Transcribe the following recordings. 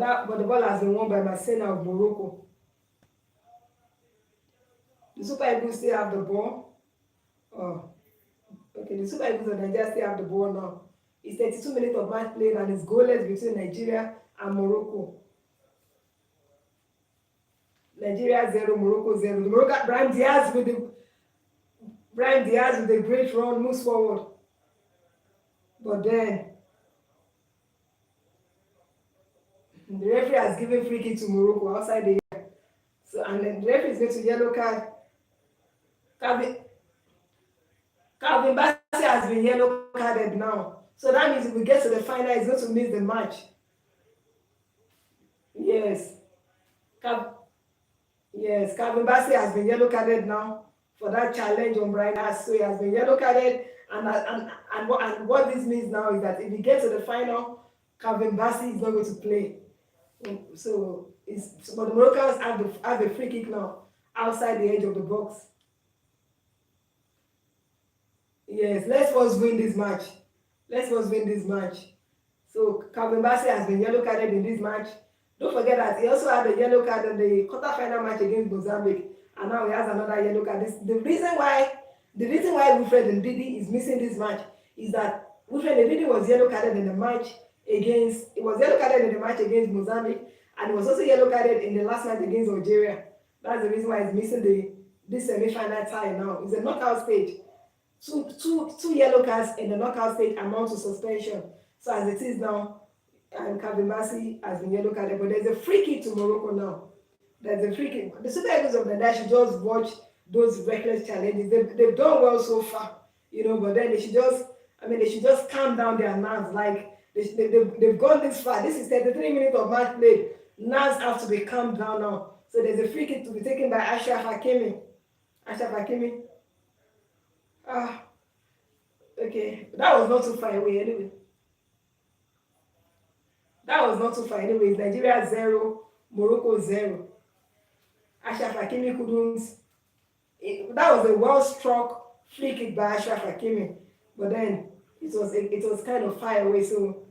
but the ball has been won by Marcena of Morocco. The Super Eagles still have the ball. Oh, okay. The Super Eagles of Nigeria still have the ball now. It's 32 minutes of match played and it's goalless between Nigeria and Morocco. Nigeria 0, Morocco 0. The Morocco Brahim Diaz with a great run moves forward. But then the referee has given free kick to Morocco outside the area. So and then the referee is going to yellow card. Calvin Bassey has been yellow carded now. So that means if we get to the final, he's going to miss the match. Yes. Yes, Calvin Bassey has been yellow carded now for that challenge on Brian Diaz. So he has been yellow carded, and what this means now is that if he gets to the final, Calvin Bassey is not going to play. So but the Moroccans have a free kick now outside the edge of the box. Yes, let's first win this match. So Calvin Bassey has been yellow carded in this match. Don't forget that he also had a yellow card in the quarter-final match against Mozambique, and now he has another yellow card. The reason why Wilfred Ndidi is missing this match is that Wilfred Ndidi was yellow carded in the match against Mozambique, and he was also yellow carded in the last match against Algeria. That's the reason why he's missing this semi-final tie now. It's a knockout stage. Two yellow cards in the knockout stage amount to suspension. So as it is now, and Calvin Bassey has been yellow carded, but there's a free kick to Morocco now. There's a free kick. The Super Eagles of Nigeria should just watch those reckless challenges. They've done well so far, but then they should just calm down their nerves. Like they've gone this far. This is 33 minutes of match played. Nerves have to be calmed down now. So there's a free kick to be taken by Achraf Hakimi. Okay. That was not too far away anyway. Nigeria 0, Morocco 0. Achraf Hakimi couldn't. That was a well-struck free kick by Achraf Hakimi, but then it was kind of far away. So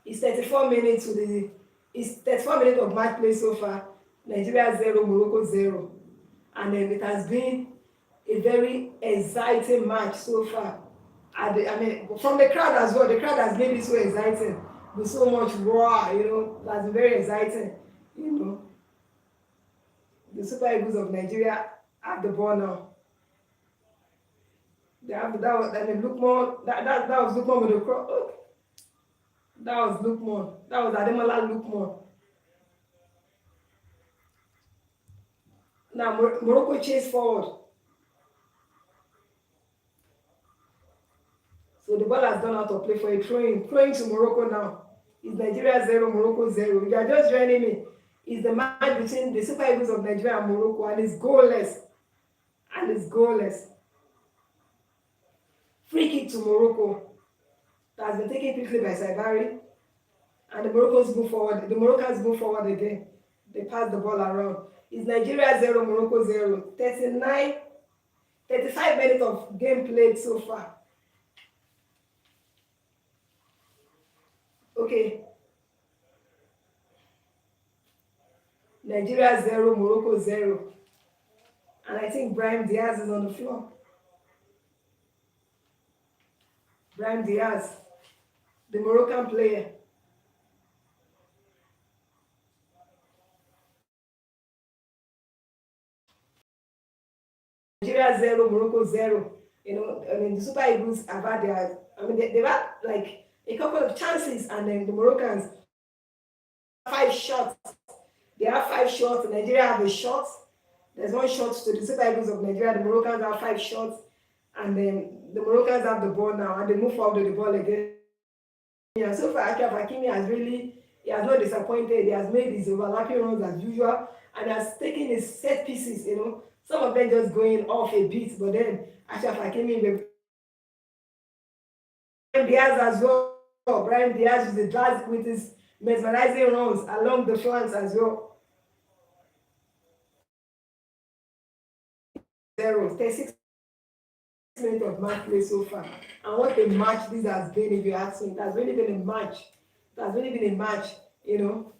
it's 34 minutes of match play so far. Nigeria 0, Morocco 0, and then it has been a very exciting match so far. From the crowd as well. The crowd has made it so exciting. With so much roar, that's been very exciting, The Super Eagles of Nigeria have the ball now. They have Lukman. That was Lukman with the cross. Oh, that was Lukman. That was Ademola Lukman. Now Morocco chase forward. So the ball has gone out of play for a throw-in to Morocco now. It's Nigeria 0, Morocco 0. If you are just joining me, it's the match between the Super Eagles of Nigeria and Morocco, and it's goalless. Free kick to Morocco. That has been taken quickly by Saibari. And the Moroccans move forward again. They pass the ball around. It's Nigeria 0, Morocco 0. 35 minutes of game played so far. Okay. Nigeria 0, Morocco 0. And I think Brahim Diaz is on the floor. Brahim Diaz, the Moroccan player. Nigeria 0, Morocco 0. The Super Eagles have had they've had like a couple of chances, and then the Moroccans 5 shots. They have 5 shots. Nigeria have a shot. There's 1 shot to the Super Eagles of Nigeria. The Moroccans have 5 shots, and then the Moroccans have the ball now, and they move forward with the ball again. Yeah, so far, Achraf Hakimi has not disappointed. He has made his overlapping runs as usual, and has taken his set pieces. Some of them just going off a bit, but then Achraf Hakimi, Brahim Diaz as well. Brahim Diaz with his mesmerizing runs along the flanks as well. 36 minutes of match play so far. And what a match this has been, if you ask me. It has really been a match. You know,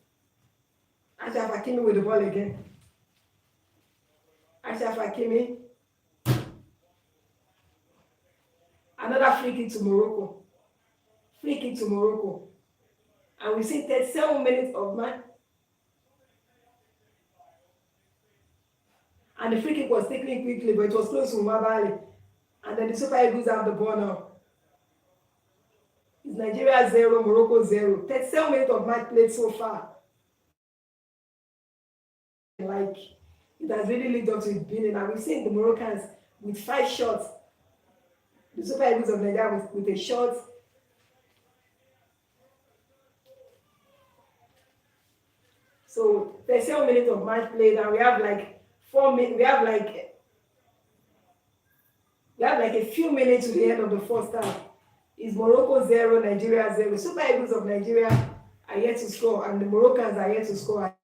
Ashraf Hakimi with the ball again. Ashraf Hakimi, another free kick to Morocco. Free kick to Morocco. And we see 37 minutes of match. And the free kick was taken quickly, but it was close to Mabali. And then the Super Eagles have the ball now. It's Nigeria 0, Morocco 0. 37 minutes of match played so far. Like, it has really lived up to its billing. And we've seen the Moroccans with 5 shots. The Super Eagles of Nigeria with a shot. So 37 minutes of match played, and we have like 4 minutes. We have like a few minutes to the end of the first half. It's Morocco 0, Nigeria 0. Super Eagles of Nigeria are yet to score, and the Moroccans are yet to score.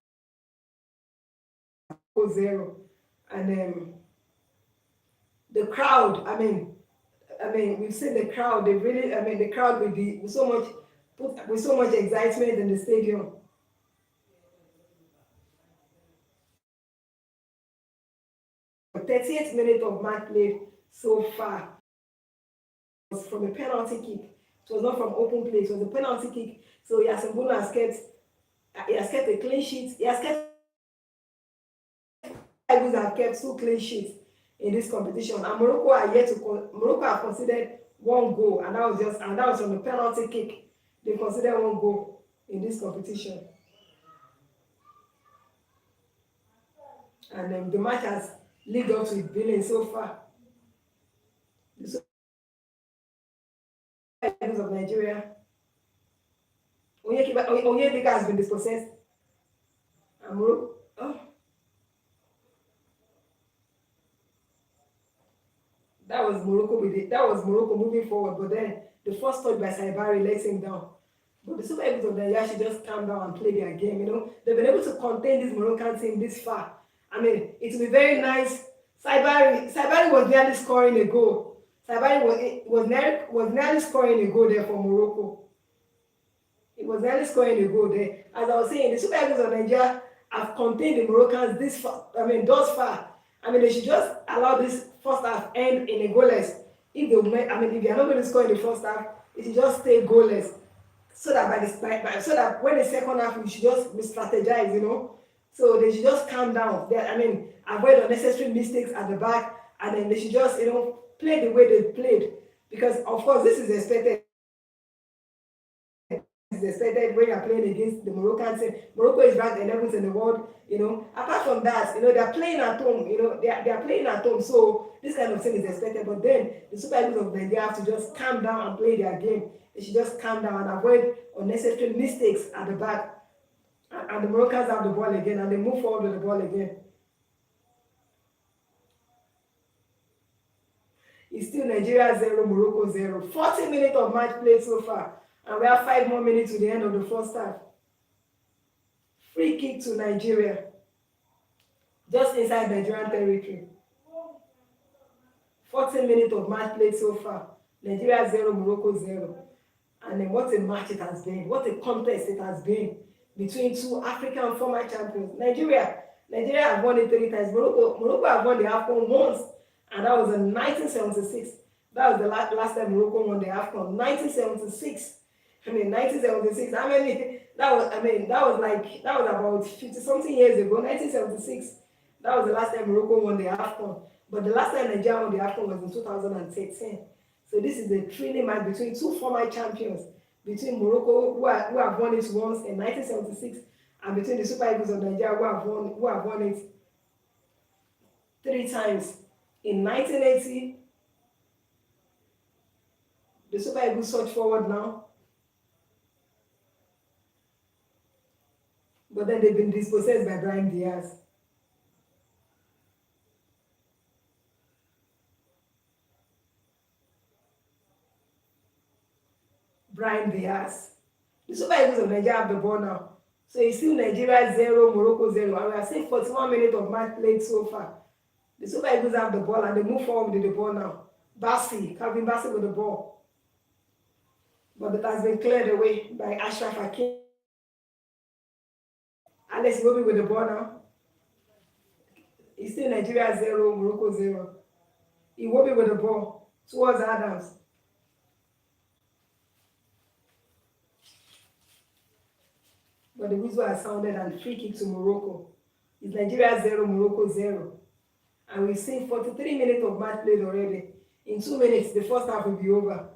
0. And the crowd, we've seen the crowd. They really, the crowd with so much excitement in the stadium. The 38th minute of match played so far was from a penalty kick. It was not from open play. It was a penalty kick. So Yasin Bono has kept a clean sheet. Eagles have kept 2 clean sheets in this competition, and Morocco have considered 1 goal, and that was from the penalty kick. They considered 1 goal in this competition, and the match has lived up to its billing so far. The Super Eagles of Nigeria, Onyedika has been dispossessed, and Morocco. That was Morocco moving forward, but then the first touch by Saibari lets him down. But the Super Eagles of Nigeria should just calm down and play their game. They've been able to contain this Moroccan team this far. It will be very nice. Saibari was nearly scoring a goal. Saibari was nearly scoring a goal there for Morocco. It was nearly scoring a goal there. As I was saying, the Super Eagles of Nigeria have contained the Moroccans thus far. They should just allow this first half end in a goalless. If they are not going to score in the first half, it should just stay goalless. So that so that when the second half, we should just re-strategize. So they should just calm down. Avoid unnecessary mistakes at the back, and then they should just play the way they played, because of course this is expected. Expected when you are playing against the Moroccan team. Morocco is ranked 11th in the world. Apart from that, they are playing at home. They are playing at home. So this kind of thing is expected. But then the Super Eagles of Nigeria have to just calm down and play their game. They should just calm down and avoid unnecessary mistakes at the back. And the Moroccans have the ball again, and they move forward with the ball again. It's still Nigeria 0, Morocco 0. 40 minutes of match played so far. And we have 5 more minutes to the end of the first half. Free kick to Nigeria. Just inside Nigerian territory. 40 minutes of match played so far. Nigeria 0, Morocco 0. And then what a match it has been. What a contest it has been between 2 African former champions. Nigeria have won it 3 times. Morocco have won the Afcon once. And that was in 1976. That was the last time Morocco won the Afcon. 1976. 1976. That was about 50-something years ago. 1976. That was the last time Morocco won the Afcon. But the last time Nigeria won the Afcon was in 2013. So this is a thrilling match between 2 former champions, between Morocco, who have won it once in 1976, and between the Super Eagles of Nigeria, who have won it 3 times. In 1980, the Super Eagles surge forward now. But then they've been dispossessed by Brahim Diaz. The Super Eagles of Nigeria have the ball now. So it's still Nigeria 0, Morocco 0. And we are seeing 41 minutes of match played so far. The Super Eagles have the ball and they move forward with the ball now. Calvin Bassey with the ball. But it has been cleared away by Ashraf Hakimi. Alex Iwobi with the ball now. It's still Nigeria 0, Morocco 0. Iwobi with the ball towards Adams. But the whistle has sounded and free kick to Morocco. It's Nigeria 0, Morocco 0. And we've seen 43 minutes of match played already. In 2 minutes, the first half will be over.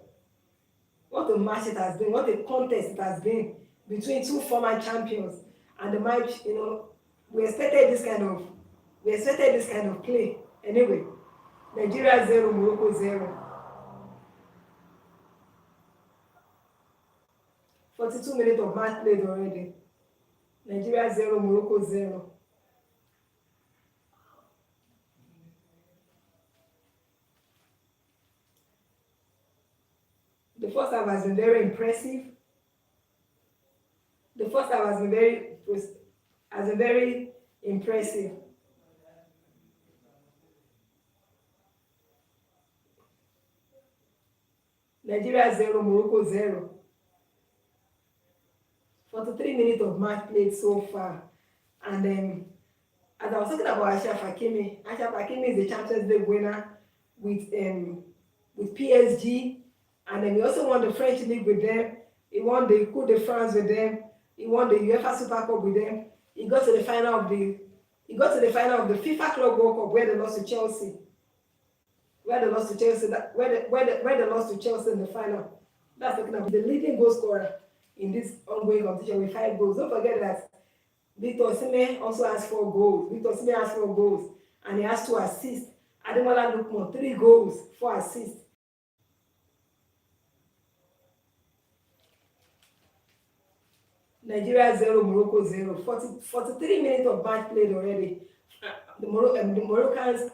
What a match it has been, what a contest it has been between two former champions. And the match, we expected this kind of play. Anyway, Nigeria 0, Morocco 0. 42 minutes of match played already. Nigeria 0, Morocco 0. The first half has been very impressive. The first half has been very impressive. Nigeria 0, Morocco 0. 43 minutes of match played so far. And as I was talking about Achraf Hakimi is the Champions League winner with PSG, and then he also won the French League with them. He won the Coupe de France with them. He won the UEFA Super Cup with them. He got to the final of the FIFA Club World Cup where they lost to Chelsea. Where they lost to Chelsea in the final. That's talking about the leading goal scorer in this ongoing competition with 5 goals. Don't forget that Victor Osimhen also has 4 goals. And he has 2 assists. Ademola Lookman 3 goals, 4 assists. Nigeria 0, Morocco 0. 43 minutes of match played already. The Moroccans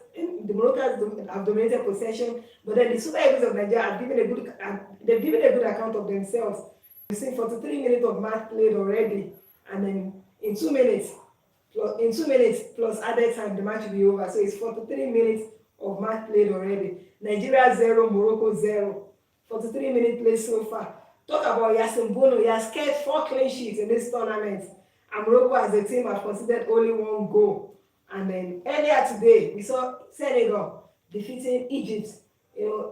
have dominated possession, but then the Super Eagles of Nigeria have given a good account of themselves. We've seen 43 minutes of match played already, and then in 2 minutes plus added time, the match will be over. So it's 43 minutes of match played already. Nigeria 0, Morocco 0. 43 minutes played so far. Talk about Yasin Bono. He has scored 4 clean sheets in this tournament, and Morocco as a team have conceded only 1 goal. And then earlier today, we saw Senegal defeating Egypt.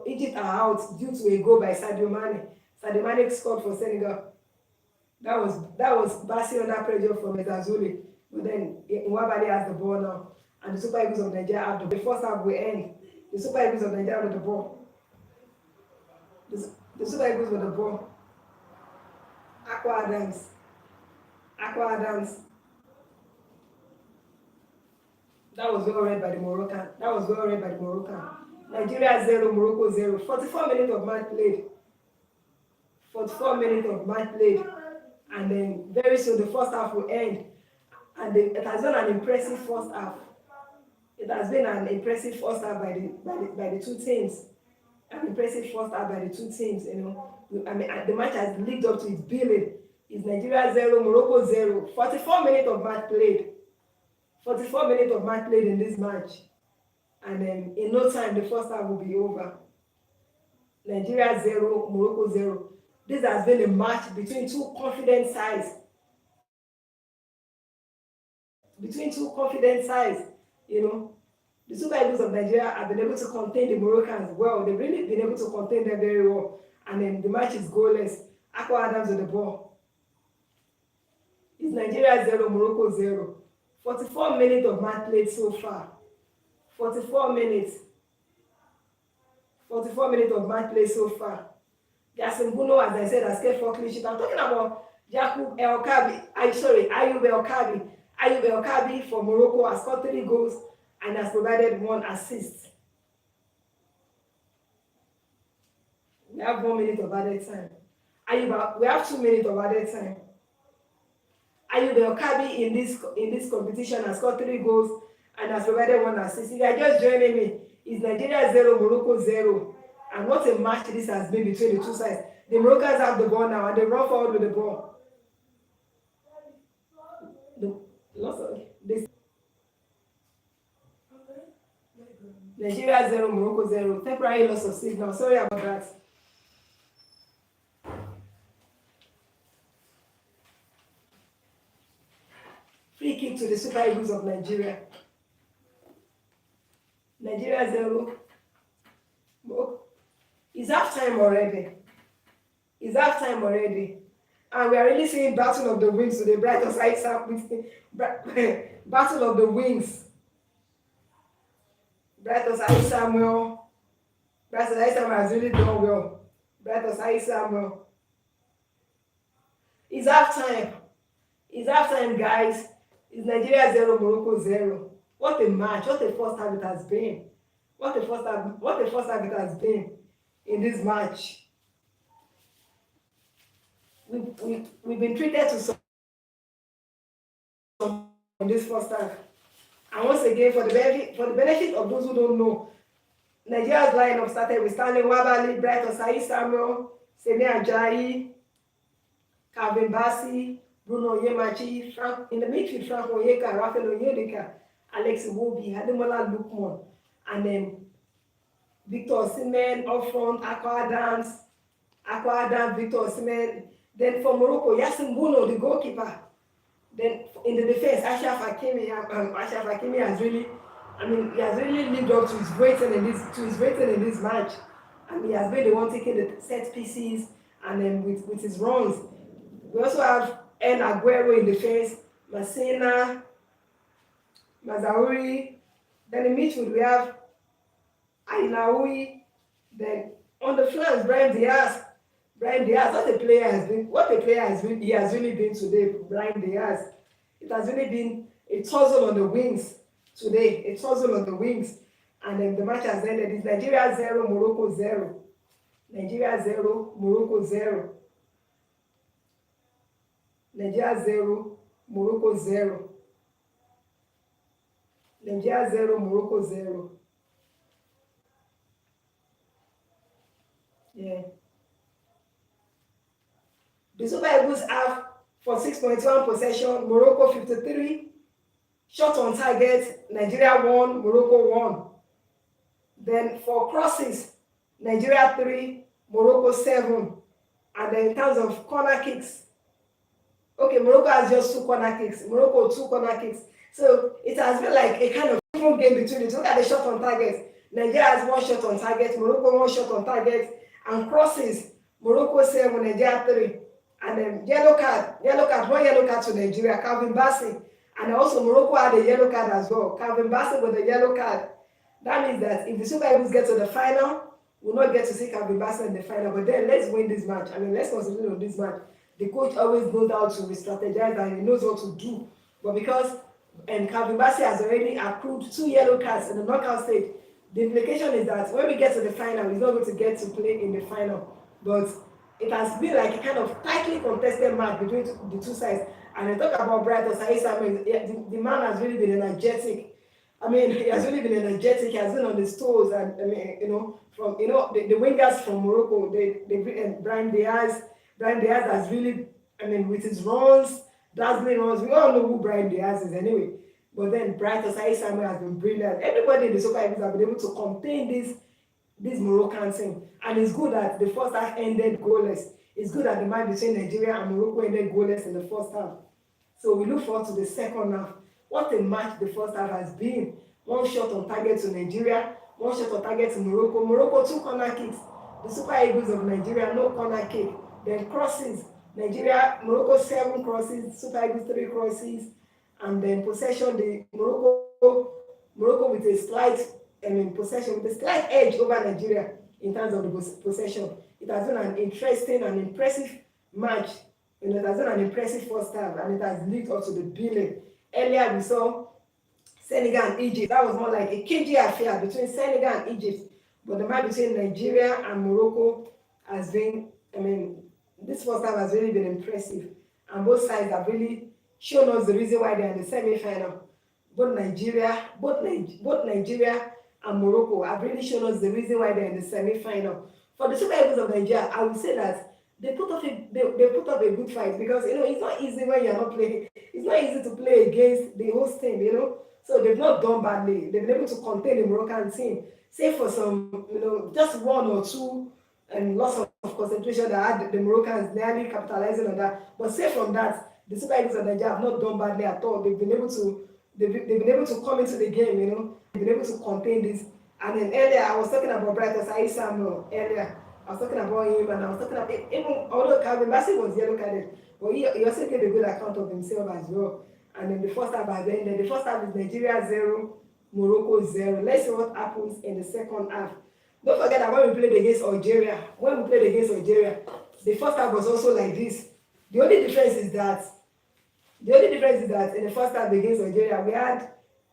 Egypt are out due to a goal by Sadio Mane. Sadio Mane scored for Senegal. That was Bassi under pressure from Metazuli. But then Nwabali has the ball now. And the Super Eagles of Nigeria have the first half will end. The Super Eagles of Nigeria with the ball. The Super Eagles with the ball. Aqua Adams. That was well read by the Moroccan. Nigeria 0, Morocco 0. 44 minutes of match played. And then very soon the first half will end. And it has been an impressive first half. By the two teams. The match has lived up to its billing. It's Nigeria 0, Morocco 0. 44 minutes of match played. 44 minutes of match played in this match. And then in no time, the first half will be over. Nigeria 0, Morocco 0. This has been a match between two confident sides. The Super Eagles of Nigeria have been able to contain the Moroccans well. They've really been able to contain them very well. And then the match is goalless. Aqua Adams with the ball. It's Nigeria 0, Morocco 0. 44 minutes of match played so far. 44 minutes of match played so far. Yasin Bono, as I said, has scored 4 clean sheets. I'm talking about Ayub El Kabi. Ayub El Kabi for Morocco has scored 3 goals and has provided 1 assist. We have 1 minute of added time. We have 2 minutes of added time. Ayub El Kabi in this competition has scored 3 goals and has provided 1 assist. If you are just joining me, it's Nigeria 0, Morocco 0. And what a match this has been between the two sides. The Moroccans have the ball now and they run forward with the ball. Nigeria 0, Morocco 0. Temporary loss of signal. Sorry about that. Free kick to the Super Eagles of Nigeria. Nigeria 0. Oh, it's half time already. It's half time already. And we are really seeing Battle of the Wings today. Brighton side Battle of the Wings. Brighton side Samuel. Brighton side Samuel has really done well. Brighton side Samuel. It's half time. It's half time, guys. It's Nigeria 0, Morocco 0. What a match. What a first half it has been. What a first half it has been in this match. We've been treated to some in this first half. And once again, for the benefit of those who don't know, Nigeria's lineup started with Stanley Wabali, Brighton Said Samuel, Semi Ajayi, Calvin Bassey, Bruno Yemachi, Frank in the midfield, Frank Onyeka, Rafael Onyedika, Alex Iwobi, Ademola Lookman, and then Victor Osimhen up front, Aqua Adams, Victor Osimhen. Then for Morocco, Yassine Bouno, the goalkeeper. Then in the defense, Achraf Hakimi has really, he has really lived up to his rating in this match, and he has been the one taking the set pieces, and then with his runs. We also have En Aguero in defense, Masina, Mazauri. Then in midfield we have Ainaoui. Then on the flanks, Brahim Diaz, what a player he has really been today, Brahim Diaz. It has really been a tussle on the wings today, And then the match has ended. It's Nigeria 0, Morocco 0. Nigeria 0, Morocco 0. Nigeria 0, Morocco 0. Nigeria 0, Morocco 0. Yeah. The Super Eagles have 46.1 possession, Morocco 53. Shot on target, Nigeria 1, Morocco 1. Then for crosses, Nigeria 3, Morocco 7. And then in terms of corner kicks, okay, Morocco has just 2 corner kicks. Morocco 2 corner kicks. So it has been like a kind of even game between the two. Look at the shot on target. Nigeria has 1 shot on target, Morocco 1 shot on target. And crosses, Morocco 7, Nigeria 3. And then yellow card, 1 yellow card to Nigeria, Calvin Bassey. And also Morocco had a yellow card as well. Calvin Bassey with a yellow card. That means that if the Super Eagles get to the final, we'll not get to see Calvin Bassey in the final. But then let's win this match. Let's concentrate on this match. The coach always knows how to re-strategize and he knows what to do. But because Calvin Bassey has already accrued 2 yellow cards in the knockout stage, the implication is that when we get to the final, he's not going to get to play in the final. But it has been like a kind of tightly contested match between the two sides. And I talk about Brighton, the man has really been energetic. He has really been energetic. He has been on his toes, and from the wingers from Morocco, Brahim Diaz has really, with his runs, dazzling runs. We all know who Brahim Diaz is anyway. But then Brighton has been brilliant. Everybody in the Super Eagles have been able to contain this Moroccan team, and it's good that the first half ended goalless. It's good that the match between Nigeria and Morocco ended goalless in the first half. So we look forward to the second half. What a match the first half has been. 1 shot on target to Nigeria, 1 shot on target to Morocco. Morocco 2 corner kicks. The Super Eagles of Nigeria, no corner kick. Then crosses. Morocco 7 crosses, Super Eagles 3 crosses. And then possession, Morocco with a slight possession, with a slight edge over Nigeria in terms of the possession. It has been an interesting and impressive match. It has been an impressive first half, and it has lead up to the billing. Earlier we saw Senegal and Egypt. That was more like a cagey affair between Senegal and Egypt. But the match between Nigeria and Morocco has been, this first half has really been impressive. And both sides have really shown us the reason why they're in the semi-final. Both Nigeria and Morocco have really shown us the reason why they're in the semi-final. For the Super Eagles of Nigeria, I would say that they put up a good fight, because it's not easy when you're not playing. It's not easy to play against the host team, So they've not done badly. They've been able to contain the Moroccan team, save for some, just 1 or 2 and loss of concentration that had the Moroccans nearly capitalizing on that. But save from that, The Super Eagles of Nigeria have not done badly at all. They've been able to come into the game, they've been able to contain this. And then earlier I was talking about Brighton Samuel earlier. I was talking about him, and I was talking about even although Calvin Bassey was yellow carded, but he also gave a good account of himself as well. And then the first half has ended. The first half is Nigeria 0, Morocco 0. Let's see what happens in the second half. Don't forget that when we played against Algeria, the first half was also like this. The only difference is that in the first half against Algeria,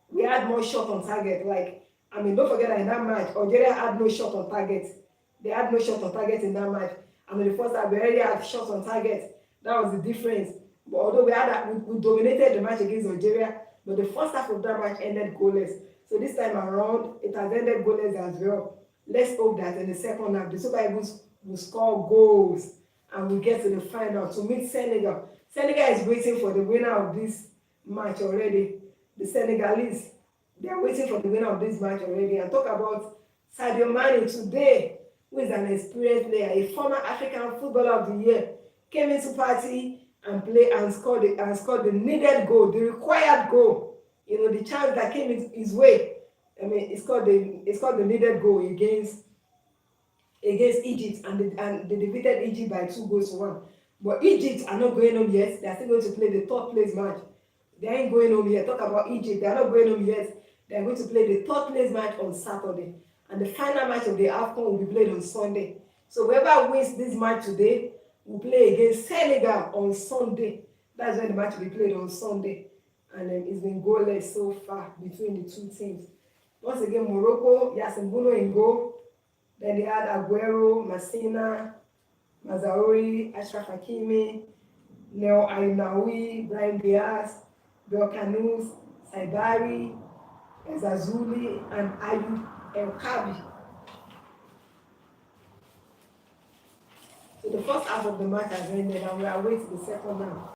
we had more shot on target. Like, I mean, don't forget that in that match, Algeria had no shot on target. They had no shot on target in that match. And in the first half, we already had shots on target. That was the difference. But although we dominated the match against Algeria, but the first half of that match ended goalless. So this time around, it has ended goalless as well. Let's hope that in the second half, the Super Eagles will score goals and we get to the final to meet Senegal. Senegal is waiting for the winner of this match already. The Senegalese, they are waiting for the winner of this match already. And talk about Sadio Mane today, who is an experienced player, a former African Footballer of the Year, came into party and played and scored the needed goal, the required goal. The chance that came his way. I mean, he scored the needed goal against Egypt, and they defeated Egypt by 2-1. But Egypt are not going home yet. They are still going to play the third place match. They ain't going home yet. Talk about Egypt. They are not going home yet. They are going to play the third place match on Saturday. And the final match of the Afcon will be played on Sunday. So whoever wins this match today will play against Senegal on Sunday. That's when the match will be played on Sunday. And it's been goalless so far between the two teams. Once again, Morocco, Yasin Bono in goal. Then they had Aguero, Massina, Mazauri, Ashraf Hakimi, Neo Ainaoui, Brahim Diaz, Belkanous, Saibari, Ezazuli, and Ayub El Kabi. So the first half of the match has ended and we are waiting the second half.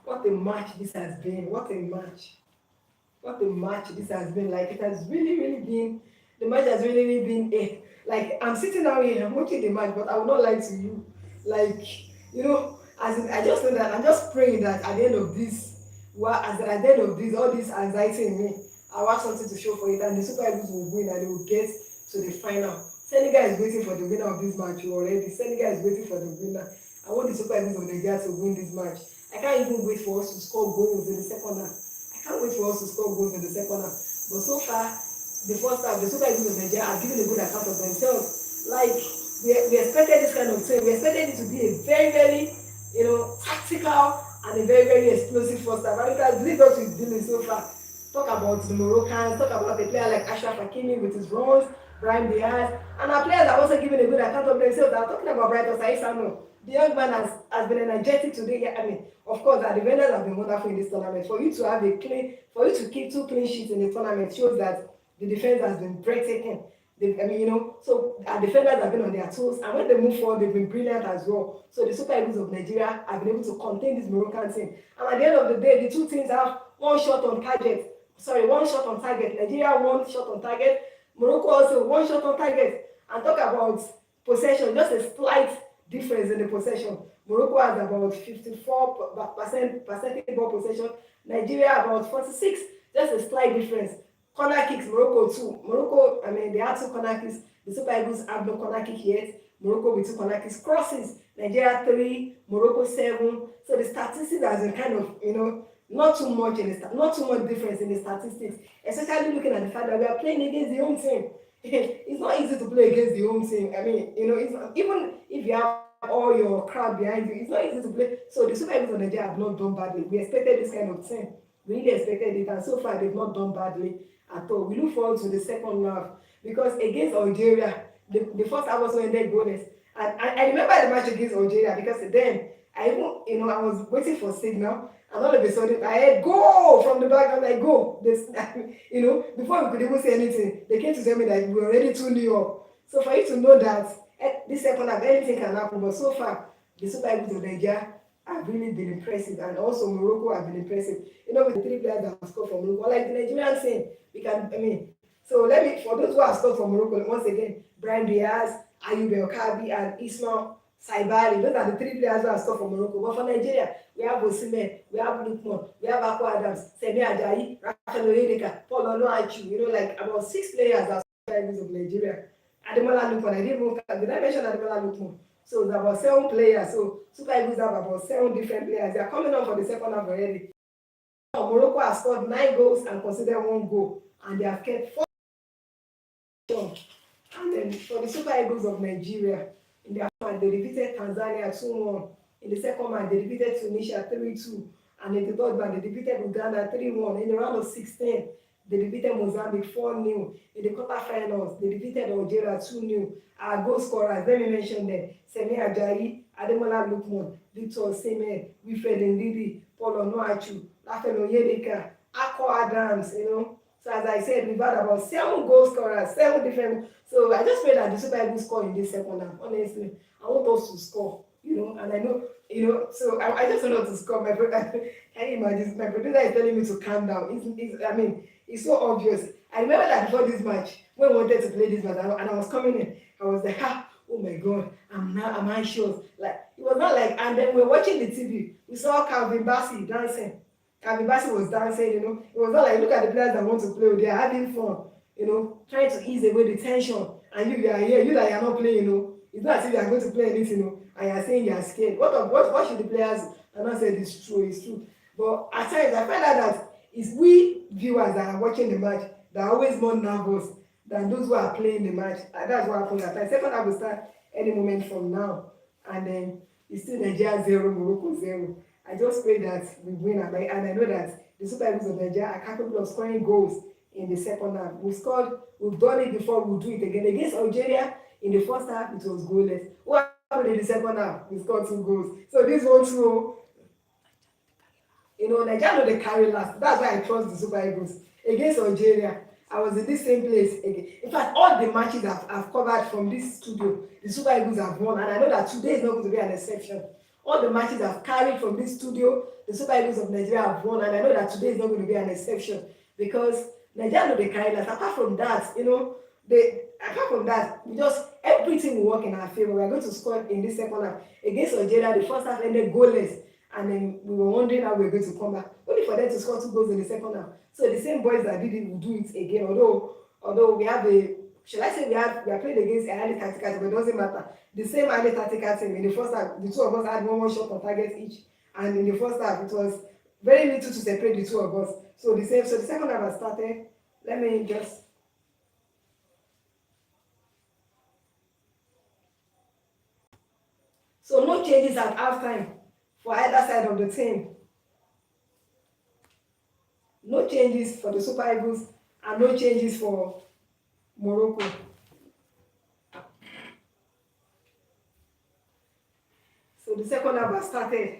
What a match this has been. What a match this has been. Like, it has really been, the match has really been like, I'm sitting down here, I'm watching the match, but I will not lie to you. Like, as in, I just know that I'm just praying that at the end of this, all this anxiety in me, I'll have something to show for it, and the Super Eagles will win and they will get to the final. Senegal is waiting for the winner of this match already. Senegal is waiting for the winner. I want the Super Eagles of Nigeria to win this match. I can't even wait for us to score goals in the second half. Can't wait for us to score goals in the second half. But so far, the first half, the Super Eagles of Nigeria are giving a good account of themselves. Like, we expected this kind of thing. We expected it to be a very, tactical and a very explosive first half. And it has believed what we've been doing so far. Talk about the Moroccans, talk about a player like Ashraf Hakimi with his runs, Brahim Diaz, and our players are also giving a good account of themselves. I'm talking about Brighton Samuel. The young man has been energetic today. I mean, of course, the defenders have been wonderful in this tournament. For you to keep 2 clean sheets in the tournament shows that the defense has been breathtaking. So our defenders have been on their toes, and when they move forward, they've been brilliant as well. So the Super Eagles of Nigeria have been able to contain this Moroccan team. And at the end of the day, the two teams have one shot on target. Nigeria 1 shot on target. Morocco also 1 shot on target. And talk about possession, just a slight difference in the possession. Morocco has about 54% ball possession. Nigeria about 46. Just a slight difference. Corner kicks, Morocco 2. Morocco, they had 2 corner kicks. The Super Eagles have no corner kick yet. Morocco with 2 corner kicks. Crosses, Nigeria 3, Morocco 7. So the statistics has been kind of, not too much difference in the statistics. Especially looking at the fact that we are playing against the home team. It's not easy to play against the home team. It's not, even if you have all your crowd behind you, it's not easy to play. So the Super Eagles of Nigeria have not done badly. We expected this kind of thing. We really expected it, and so far they've not done badly at all. We look forward to the second half because against Algeria, the first half also ended goalless. And I remember the match against Algeria because then I was waiting for signal, and all of a sudden I heard go from the back. I'm like, go. Before we could even say anything, they came to tell me that we were already 2-0 up. So for you to know that this second half, anything can happen. But so far, the Super Eagles of Nigeria have really been impressive, and also Morocco have been impressive. With the 3 players that have scored for Morocco, like the Nigerian team, for those who have scored for Morocco, once again, Brahim Diaz, Ayub El Kabi, and Ismail Saibari. Those are the three players who have scored for Morocco. But for Nigeria, we have Osimhen, we have Lukman, we have Akpo Adams, Semi Ajayi, Rafael Oyedeka, Paul Onuachu. Like about 6 players that scored of Nigeria. Ademola Lukman, did I mention Ademola Lukman? So it's about 7 players. So Super Eagles have about 7 different players. They are coming on for the second half already. Morocco has scored 9 goals and considered 1 goal, and they have kept 4. And then for the Super Eagles of Nigeria, in their match, they defeated Tanzania 2-1. In the second match, they defeated Tunisia 3-2. And in the third match, they defeated Uganda 3-1. In the round of 16, they defeated Mozambique 4-0. In the quarterfinals, they defeated Algeria 2-0. Our goal scorers, let me mention them: Semi Ajayi, Ademola Lukman, Victor Osimhen, Wilfred Ndidi, Paul Onuachu, Rafael Oyedeka, Akpo Adams, So as I said, we've had about 7 goal scorers, 7 different. So I just pray that the Super Eagles score in this second half. Honestly, I want us to score, and I know, So I just want us to score. Can you imagine? My producer is telling me to calm down. It's so obvious. I remember that before this match, when we wanted to play this match, and I was coming in, I was like, oh my God, I'm anxious. Like, it was not like, and then we were watching the TV. We saw Calvin Bassey dancing. Calvin Bassey was dancing, It was not like, look at the players that want to play, they are having fun, trying to ease away the tension. And you are here, you that you are not playing, It's not as if you are going to play anything, and you are saying you are scared. What should the players? And I said, it's true. But at times, I find out that it's we viewers that are watching the match that are always more nervous than those who are playing the match. And that's what happens at times. Second half will start any moment from now. And then it's still Nigeria 0, Morocco 0. I just pray that we win, and I know that the Super Eagles of Nigeria are capable of scoring goals in the second half. We've done it before, we'll do it again. Against Algeria, in the first half, it was goalless. What happened in the second half? We scored 2 goals. So this one too, Nigeria know they carry last. That's why I trust the Super Eagles. Against Algeria, I was in this same place again. In fact, all the matches I've covered from this studio, the Super Eagles have won, and I know that today is not going to be an exception. All the matches I've carried from this studio, the Super Eagles of Nigeria have won, and I know that today is not going to be an exception, because Nigeria know they carry last. Apart from that, everything will work in our favor. We are going to score in this second half. Against Algeria, the first half ended goalless, and then we were wondering how we were going to come back, only for them to score 2 goals in the second half. So the same boys that did it will do it again. Although we have we are playing against a highly tactical team, but it doesn't matter. The same highly tactical team, in the first half, the two of us had one shot on target each, and in the first half it was very little to separate the two of us. So the second half has started. Let me just. So no changes at halftime for either side of the team. No changes for the Super Eagles and no changes for Morocco. So the second half has started.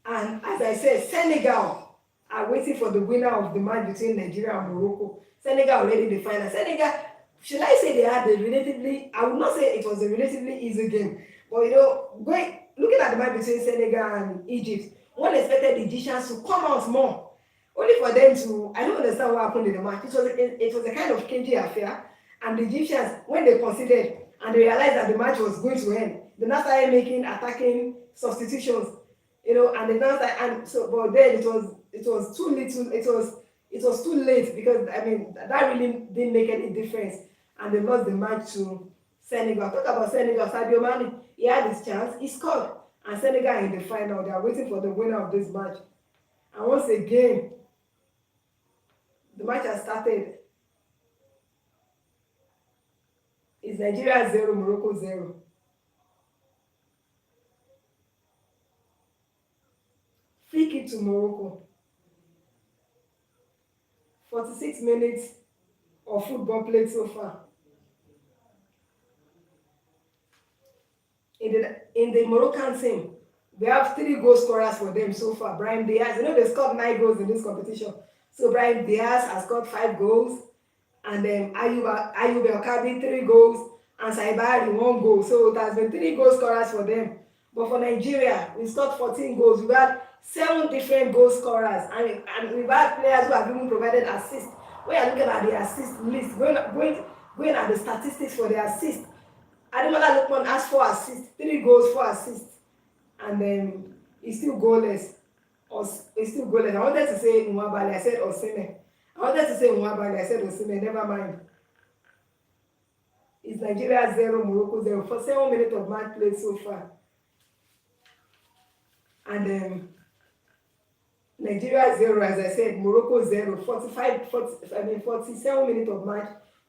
And as I said, Senegal are waiting for the winner of the match between Nigeria and Morocco. Senegal already in the final. Senegal, should I say they had I would not say it was a relatively easy game. But looking at the match between Senegal and Egypt, one expected the Egyptians to come out more. Only for them to, I don't understand what happened in the match. It was a kind of cagey affair. And the Egyptians, when they considered and they realized that the match was going to end, they now started making attacking substitutions, and they now started, but then it was too little, it was too late, because that really didn't make any difference, and they lost the match to Senegal. Talk about Senegal, Sadio Mane, he had his chance, he scored, and Senegal in the final. They are waiting for the winner of this match. And once again, the match has started. It's Nigeria 0, Morocco 0. Free kick to Morocco. 46 minutes of football played so far. In the Moroccan team, we have 3 goal scorers for them so far. Brahim Diaz, they scored 9 goals in this competition. So Brahim Diaz has scored 5 goals, and then Ayub El-Kabi 3 goals, and Saibari 1 goal. So it has been 3 goal scorers for them. But for Nigeria, we scored 14 goals. We've had 7 different goal scorers, and we've had players who have even provided assists. When you're looking at the assist list, going at the statistics for the assist, Ademola Lookman has 4 assists, 3 goals, 4 assists, and he's still goalless. Or he's still goalless. I wanted to say Nwabali, I said Osimhen. I wanted to say Nwabali, I said Osimhen. Never mind. It's Nigeria 0, Morocco 0 for 7 minutes of match played so far. And Nigeria 0, as I said, Morocco 0, 47 minutes of match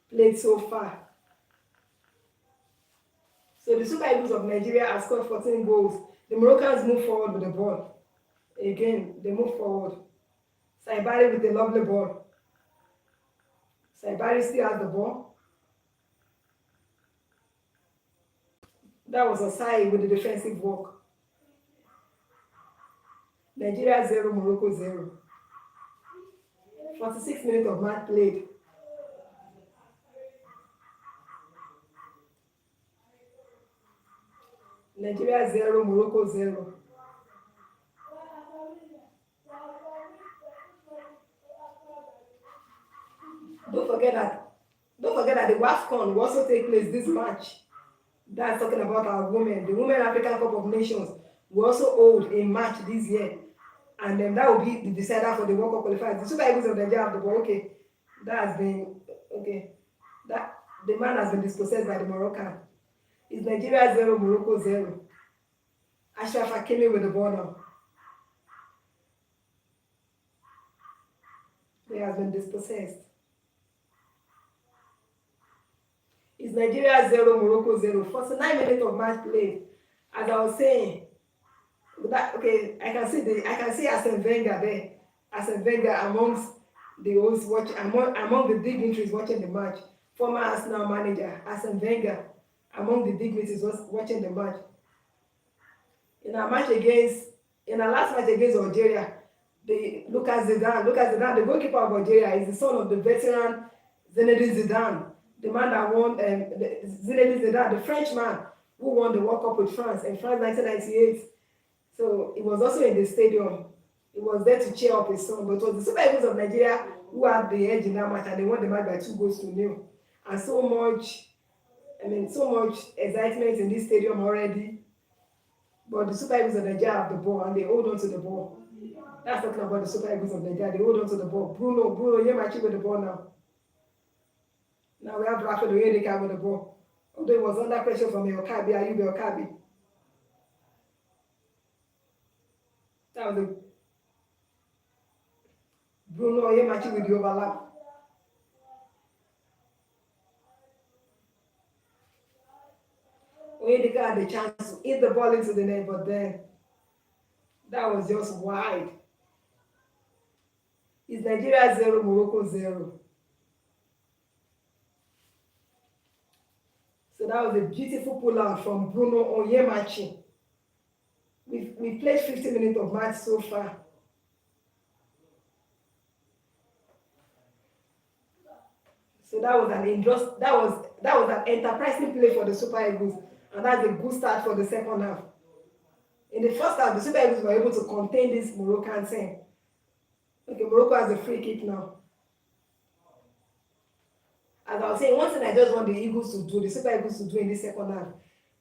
played so far. So the Super Eagles of Nigeria have scored 14 goals. The Moroccans move forward with the ball. Again, they move forward. Saibari with a lovely ball. Saibari still has the ball. That was Osai with the defensive work. Nigeria 0, Morocco 0. 46 minutes of match played. Nigeria 0, Morocco 0. Don't forget that the Afcon will also take place this March. That's talking about our women. The Women African Cup of Nations will also hold a match this year. And then that will be the decider for the World Cup qualifiers. The Super Eagles of Nigeria have the ball. Okay, that has been okay. That the man has been dispossessed by the Moroccan. It's Nigeria 0, Morocco 0. Ashraf Hakimi with the ball now. He has been dispossessed. It's Nigeria 0, Morocco 0. 49 minutes of match played. As I was saying, that okay, I can see Arsene Wenger there. Arsene Wenger amongst the hosts watching, among the dignitaries watching the match. Former Arsenal manager Arsene Wenger among the dignitaries was watching the match. In our last match against Algeria, Lucas Zidane, the goalkeeper of Algeria, is the son of the veteran Zinedine Zidane, the man that won Zinedine Zidane, the Frenchman who won the World Cup with France in France 1998. So he was also in the stadium. He was there to cheer up his son. But it was the Super Eagles of Nigeria who had the edge in that match, and they won the match by 2-0. And so much excitement in this stadium already. But the Super Eagles of Nigeria have the ball and they hold on to the ball. That's talking about the Super Eagles of Nigeria. They hold on to the ball. Bruno Yemachi with the ball now. Now we have Rafael Oyedeka with the ball. Although he was under pressure from Ayuba Okabi. That was Bruno Oyemachi with the overlap. Oyedeka had the chance to hit the ball into the net, but then that was just wide. It's Nigeria 0, Morocco 0. So that was a beautiful pull-out from Bruno Onyemachi. We've played 50 minutes of match so far. So that was an enterprising play for the Super Eagles, and that's a good start for the second half. In the first half, the Super Eagles were able to contain this Moroccan team. Okay, Morocco has a free kick now. As I was saying, one thing I just want the Super Eagles to do in this second half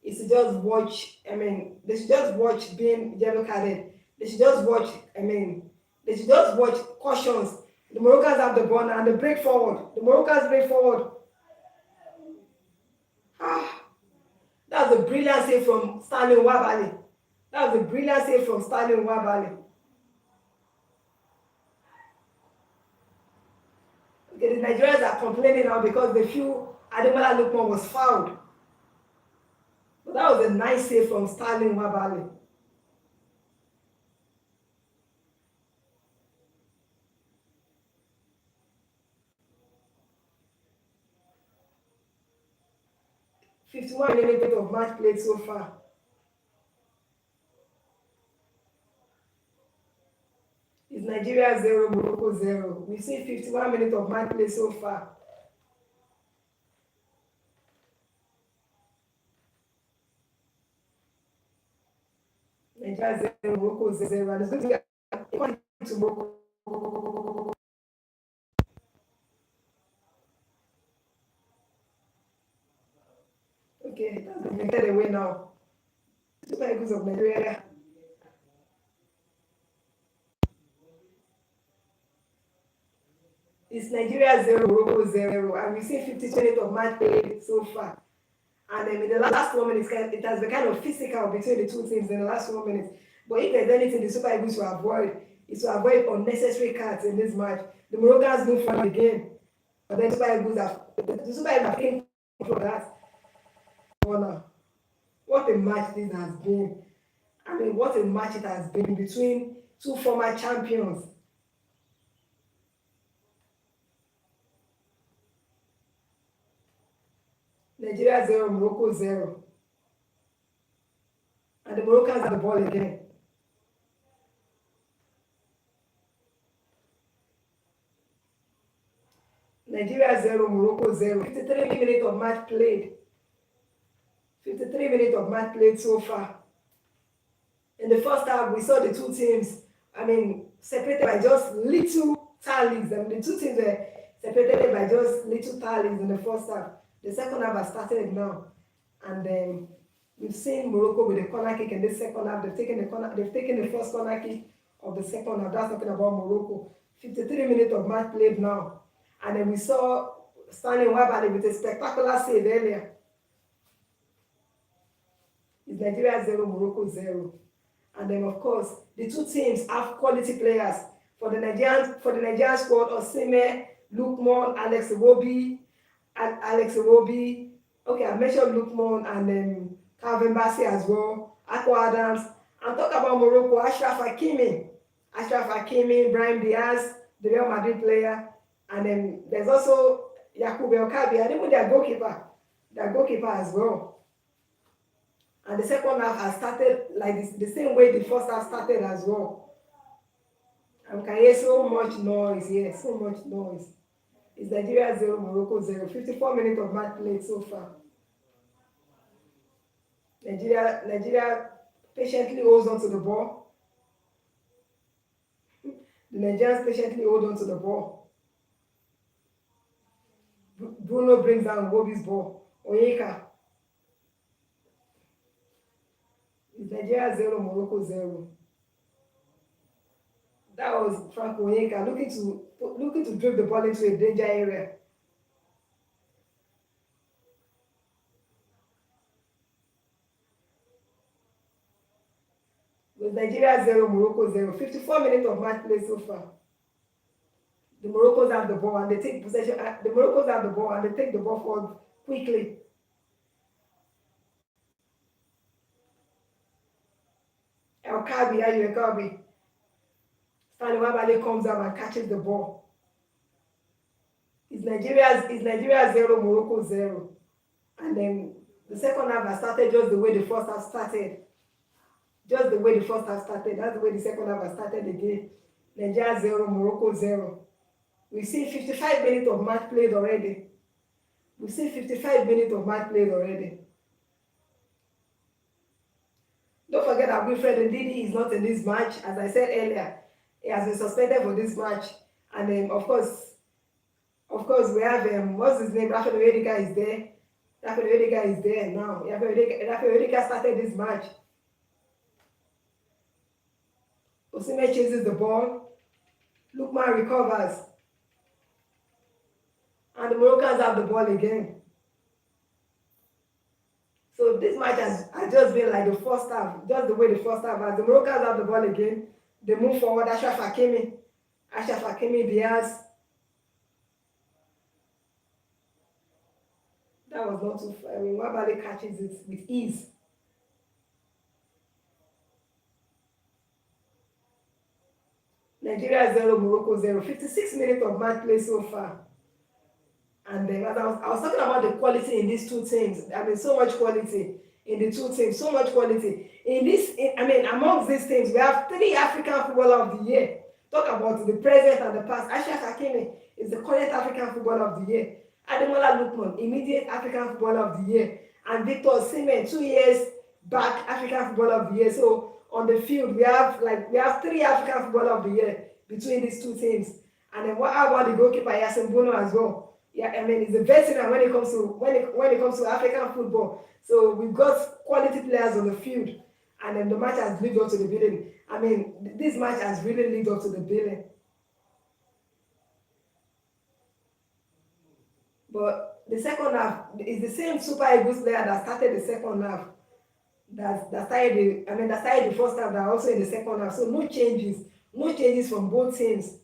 is to just watch, they should just watch being yellow carded. They should just watch cautions. The Moroccans have the ball and they break forward. The Moroccans break forward. That was a brilliant save from Stanley Nwabali. Okay, the Nigerians are complaining now because they feel Ademola Lookman was fouled. But that was a nice save from Stanley Nwabali. "51 minutes of match played so far." It's Nigeria 0, Morocco 0. We see 51 minutes of match played so far. Nigeria 0, Morocco 0. And it's going to be a point to Morocco. Okay, Okay, it has been taken away now. Super Eagles of Nigeria. It's Nigeria 0, Morocco 0, and we've seen 52 minutes of match played so far. And in the last 1 minute, it has been kind of physical between the two teams in the last 1 minute. But if there's anything the Super Eagles to avoid, is to avoid unnecessary cards in this match. The Moroccans move forward again, but then the Super Eagles have taken control of that corner. What a match this has been. I mean, what a match it has been between two former champions. Nigeria 0, Morocco 0. And the Moroccans have the ball again. Nigeria 0, Morocco 0. 53 minutes of match played. 53 minutes of match played so far. In the first half, we saw the two teams, separated by just little tallies. The two teams were separated by just little tallies in the first half. The second half has started now. And then we've seen Morocco with a corner kick in this second half. They've taken the first corner kick of the second half. That's talking about Morocco. 53 minutes of match played now. And then we saw Stanley Nwabali with a spectacular save earlier. It's Nigeria 0, Morocco 0. And then of course, the two teams have quality players. For the Nigerian squad, Osimhen, Lookman, Alex Iwobi. Okay, I mentioned Lookman and Calvin Bassey as well. Akpo Adams. And talk about Morocco, Achraf Hakimi, Brahim Diaz, the Real Madrid player. And then there's also Yakubu El-Kabi, and even their goalkeeper as well. And the second half has started like this, the same way the first half started as well. And can hear so much noise here, so much noise. It's Nigeria 0, Morocco 0. 54 minutes of match played so far. Nigeria patiently holds on to the ball. The Nigerians patiently hold on to the ball. Bruno brings down Wobi's ball. Onyeka. It's Nigeria 0, Morocco 0. That was Frank Onyeka looking to dribble the ball into a danger area. With Nigeria 0, Morocco 0. 54 minutes of match play so far. The Moroccans have the ball and they take possession. The Moroccans have the ball and they take the ball forward quickly. El-Kabi. Stanley Nwabali comes up and catches the ball. It's Nigeria 0, Morocco 0. And then the second half has started just the way the first half started. That's the way the second half has started again. Nigeria 0, Morocco 0. We've seen 55 minutes of match played already. Don't forget that Wilfred Ndidi is not in this match. As I said earlier, he has been suspended for this match. And of course, we have what's his name? Rafael Odiga is there. Rafael Odiga is there now. Rafael Odiga started this match. Osimhen chases the ball. Lookman recovers. And the Moroccans have the ball again. So this match has just been like the first half, just the way the first half was. The Moroccans have the ball again. They move forward. Achraf Hakimi, Diaz. That was not too far. Nwabali catches it with ease. Nigeria 0, Morocco 0. 56 minutes of match play so far. And then as I was talking about the quality in these two teams. So much quality in the two teams. So much quality. Amongst these teams, we have 3 African Footballer of the Year. Talk about the present and the past. Achraf Hakimi is the current African Footballer of the Year. Ademola Lookman, immediate African Footballer of the Year. And Victor Osimhen, 2 years back, African Footballer of the Year. So on the field, we have 3 African Footballer of the Year between these two teams. And then how about the goalkeeper Yasin Bono as well? Yeah, I mean, it's a veteran when it comes to when it comes to African football. So we've got quality players on the field, and then the match has lived up to the billing. I mean, this match has really lived up to the billing. But the second half is the same Super Eagles player that started the second half. That started that started the first half. That are also in the second half. So no changes from both teams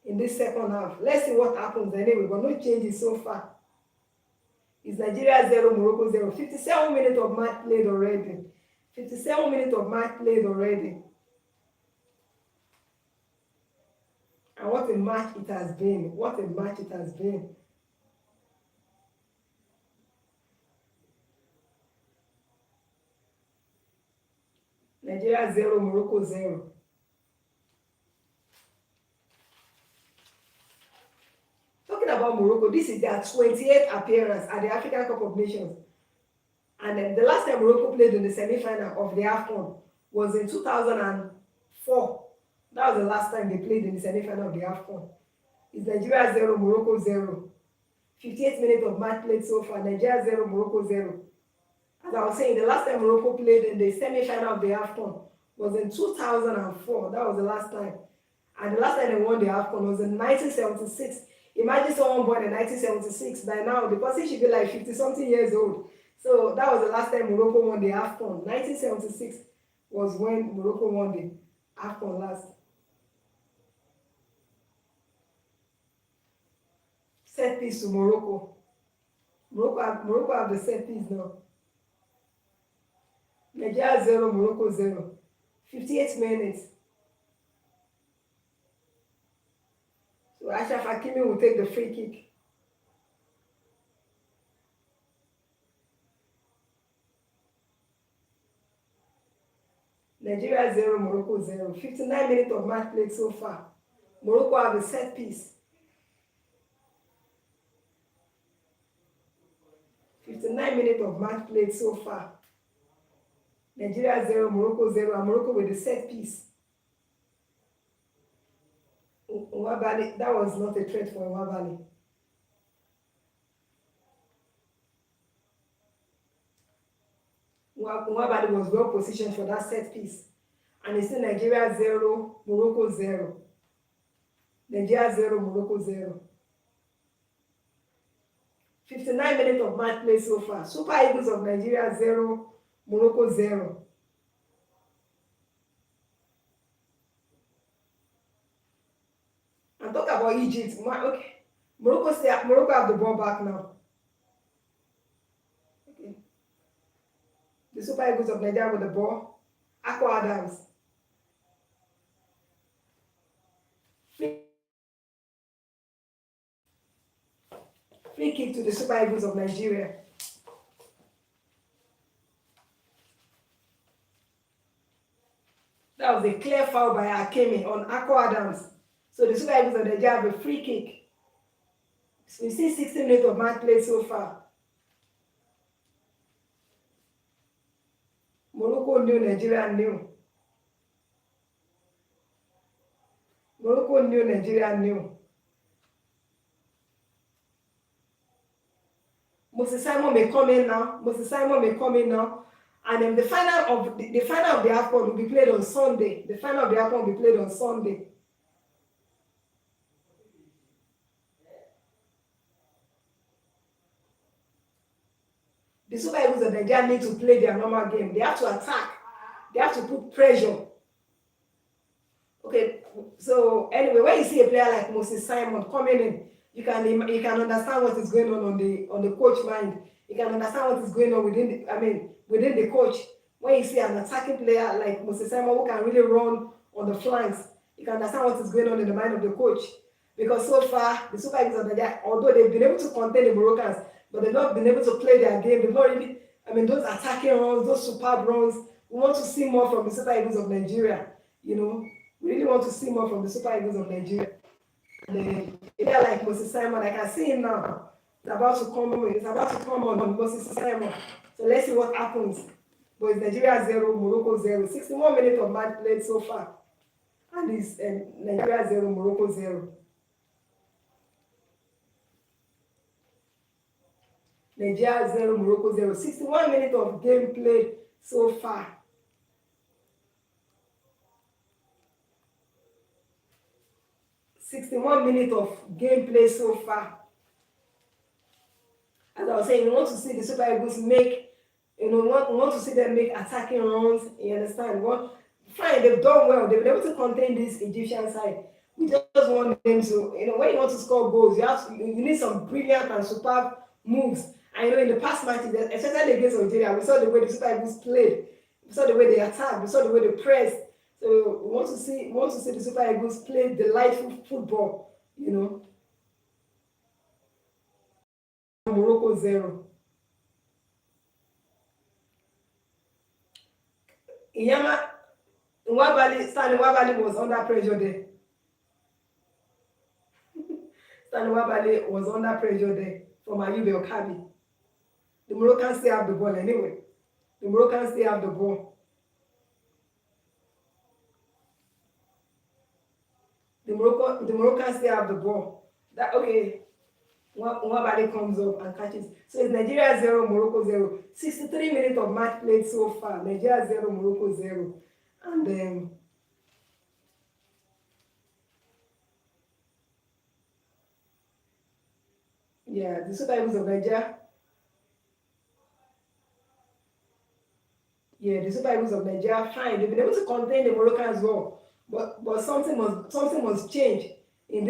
in this second half. Let's see what happens anyway. But no changes so far. It's Nigeria 0, Morocco 0. 57 minutes of match played already. 57 minutes of match played already. And what a match it has been. What a match it has been. Nigeria 0, Morocco 0. Talking about Morocco, this is their 28th appearance at the African Cup of Nations. And the last time Morocco played in the semi-final of the Afcon was in 2004. That was the last time they played in the semi-final of the Afcon. It's Nigeria 0, Morocco 0. 58 minutes of match played so far. Nigeria 0, Morocco 0. As I was saying, the last time Morocco played in the semi-final of the Afcon was in 2004. That was the last time. And the last time they won the Afcon was in 1976. Imagine someone born in 1976. By now, the person should be like 50-something years old. So that was the last time Morocco won the Afcon. 1976 was when Morocco won the Afcon last. Set piece to Morocco. Morocco have the set piece now. Nigeria 0, Morocco 0. 58 minutes. So Ashraf Hakimi will take the free kick. Nigeria 0, Morocco 0. 59 minutes of match played so far. Morocco have a set piece. 59 minutes of match played so far. Nigeria 0, Morocco 0, and Morocco with the set piece. Nwabali, that was not a threat for Nwabali. Nwabali was well positioned for that set piece. And it's still Nigeria 0, Morocco 0. Nigeria 0, Morocco 0. 59 minutes of match play so far. Super Eagles of Nigeria 0, Morocco 0. And talk about Egypt. Okay. Morocco have the ball back now. Okay. The Super Eagles of Nigeria with the ball. Aqua Adams. Free kick to the Super Eagles of Nigeria. That was a clear foul by Hakimi on Aqua Adams. So the Super Eagles of Nigeria have a free kick. So we see 60 minutes of match play so far. Morocco knew, Nigeria knew. Morocco knew, Nigeria knew. Moses Simon may come in now. Moses Simon may come in now. And then the final of the Afcon will be played on Sunday. The final of the Afcon will be played on Sunday. The Super Eagles of Nigeria need to play their normal game. They have to attack. They have to put pressure. Okay, so anyway, when you see a player like Moses Simon coming in, you can understand what is going on the coach mind. You can understand what is going on within the coach. When you see an attacking player like Moses Simon who can really run on the flanks, you can understand what is going on in the mind of the coach. Because so far, the Super Eagles of Nigeria, although they've been able to contain the Moroccans, but they've not been able to play their game. They've not really, those attacking runs, those superb runs, we want to see more from the Super Eagles of Nigeria. We really want to see more from the Super Eagles of Nigeria. And a player like Moses Simon, I can see him now. It's about to come on Moses Simon. So let's see what happens. But it's Nigeria 0, Morocco 0. 61 minutes of match played so far. And it's Nigeria 0, Morocco 0. Nigeria 0, Morocco 0. 61 minutes of game played so far. -61 minutes of gameplay so far. As I was saying, you want to see the Super Eagles make, want to see them make attacking runs. You understand? Fine, they've done well. They've been able to contain this Egyptian side. We just want them to, when you want to score goals, you need some brilliant and superb moves. And in the past matches, especially against Algeria, we saw the way the Super Eagles played. We saw the way they attacked. We saw the way they pressed. So we want to see the Super Eagles play delightful football. Morocco 0. Stanley Nwabali was under pressure there. Stanley Nwabali was under pressure there from Ayub El-Kabi. The Moroccans still have the ball anyway. The Moroccans still have the ball. The Moroccans still have the ball. Nwabali comes up and catches. So it's Nigeria 0, Morocco 0. 63 minutes of match played so far. Nigeria 0, Morocco 0. And the Super Eagles of Nigeria. The Super Eagles of Nigeria, fine. They've been able to contain the Moroccans well. But something must change in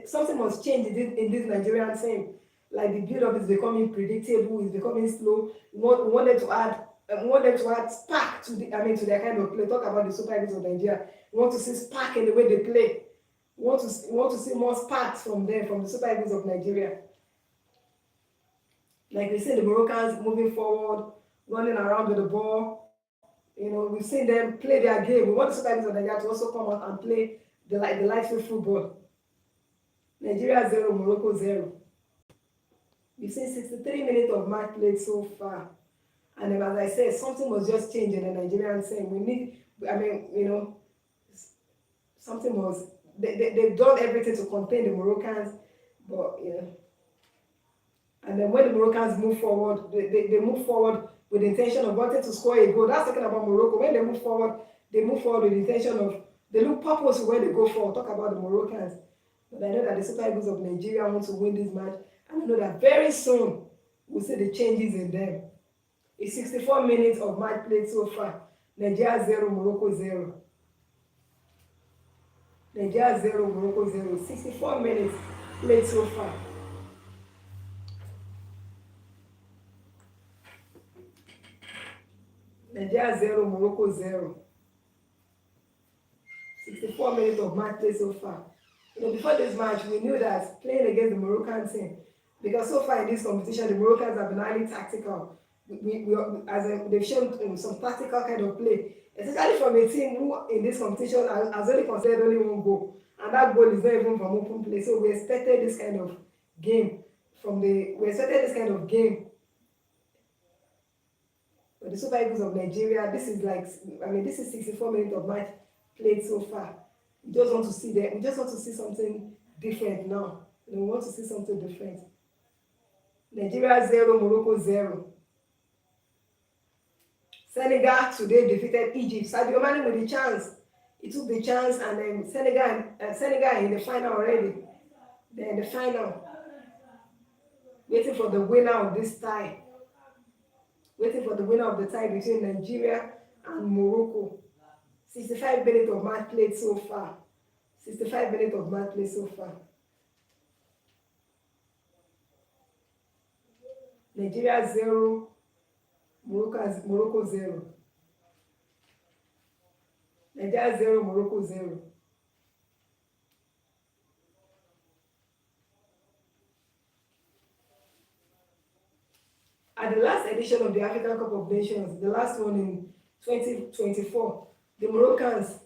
something must change in this Nigerian team. Like the build-up is becoming predictable, is becoming slow. We want them to add spark to their kind of play. Talk about the Super Eagles of Nigeria. We want to see spark in the way they play. We want to see more sparks from them, from the Super Eagles of Nigeria. Like we see the Moroccans moving forward, running around with the ball. We've seen them play their game. We want the Super Eagles of Nigeria to also come out and play the lightweight football. Nigeria 0, Morocco 0. We've seen 63 minutes of match played so far. And as I said, something must just change in the Nigerian team. Something must. They've done everything to contain the Moroccans, but and then when the Moroccans move forward, they move forward with the intention of wanting to score a goal. That's talking about Morocco. When they move forward with the intention of, they look purposeful when they go forward. Talk about the Moroccans. But I know that the Super Eagles of Nigeria want to win this match. And I know that very soon we'll see the changes in them. It's 64 minutes of match played so far. Nigeria 0, Morocco 0. Nigeria 0, Morocco 0. 64 minutes played so far. Nigeria 0, Morocco 0. 64 minutes of match play so far. Before this match, we knew that playing against the Moroccan team, because so far in this competition, the Moroccans have been highly tactical. They've shown some tactical kind of play, especially from a team who in this competition has only considered only one goal, and that goal is not even from open play. So we expected this kind of game But the Super Eagles of Nigeria, this is 64 minutes of match played so far. We just want to see something different now. We want to see something different. Nigeria 0, Morocco 0. Senegal today defeated Egypt. Sadio Mane with the chance. He took the chance, and then Senegal in the final already. They're in the final. Waiting for the winner of this tie. Waiting for the winner of the tie between Nigeria and Morocco. 65 minutes of match played so far. 65 minutes of match played so far. Nigeria 0, Morocco 0. Nigeria 0, Morocco 0. At the last edition of the African Cup of Nations, the last one in 2024, the Moroccans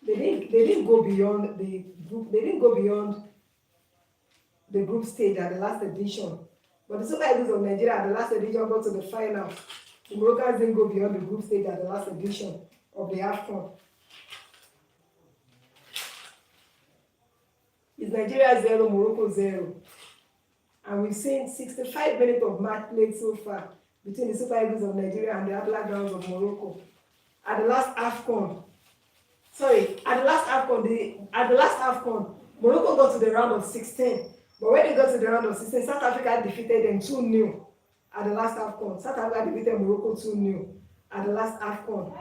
they didn't go beyond the group. They didn't go beyond the group stage at the last edition. But the Super Eagles of Nigeria at the last edition got to the final. The Moroccans didn't go beyond the group stage at the last edition of the Afcon. It's Nigeria 0, Morocco 0. And we've seen 65 minutes of match played so far between the Super Eagles of Nigeria and the Atlas Grounds of Morocco. At the last Afcon, at the last Afcon, Morocco got to the round of 16. But when they got to the round of 16, South Africa defeated them 2-0 at the last Afcon. South Africa defeated Morocco 2-0 at the last Afcon.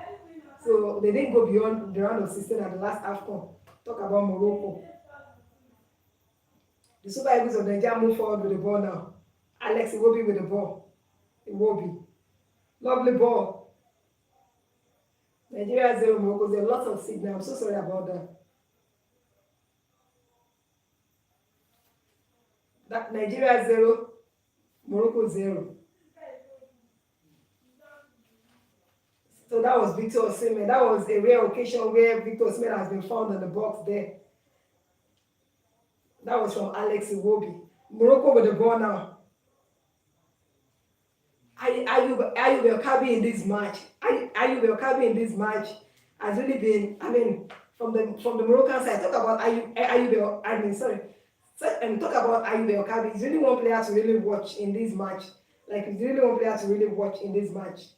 So they didn't go beyond the round of 16 at the last Afcon. Talk about Morocco. The Super Eagles of Nigeria move forward with the ball now. Alex Iwobi with the ball. Iwobi. Lovely ball. Nigeria 0, Morocco 0. Lots of signal. I'm so sorry about that. Nigeria 0, Morocco 0. So that was Victor Osimhen. That was a rare occasion where Victor Osimhen has been found in the box there. That was from Alex Iwobi. Morocco with the ball now. Ayub El-Kabi in this match. Ayub El-Kabi in this match has really been, from the Moroccan side, talk about talk about Ayub El-Kabi. He's really one player to really watch in this match. Like, he's really one player to really watch in this match.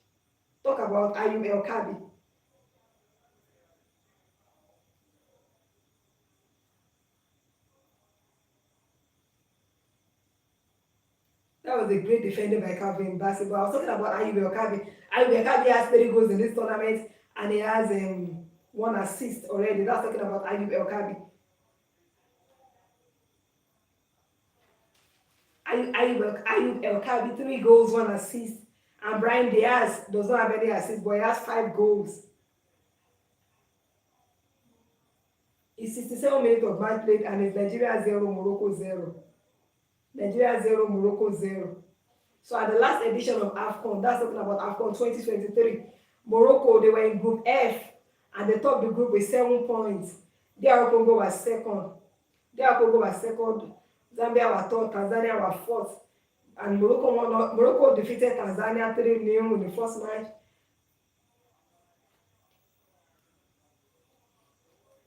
Talk about Ayub El-Kabi. That was a great defending by Kabi in basketball. I was talking about Ayub El-Kabi. Ayub El-Kabi has 30 goals in this tournament and he has 1 assist already. That's talking about Ayub El-Kabi. Ayub El-Kabi, 3 goals, 1 assist. And Brian Diaz does not have any assists, but he has 5 goals. It's 67 minutes of match played and it's Nigeria 0, Morocco 0. Nigeria 0, Morocco 0. So at the last edition of Afcon, that's talking about Afcon 2023, Morocco, they were in Group F and they topped the group with 7 points. DR Congo was second. Zambia was third. Tanzania was fourth. And Morocco defeated Tanzania 3-0 in the first match.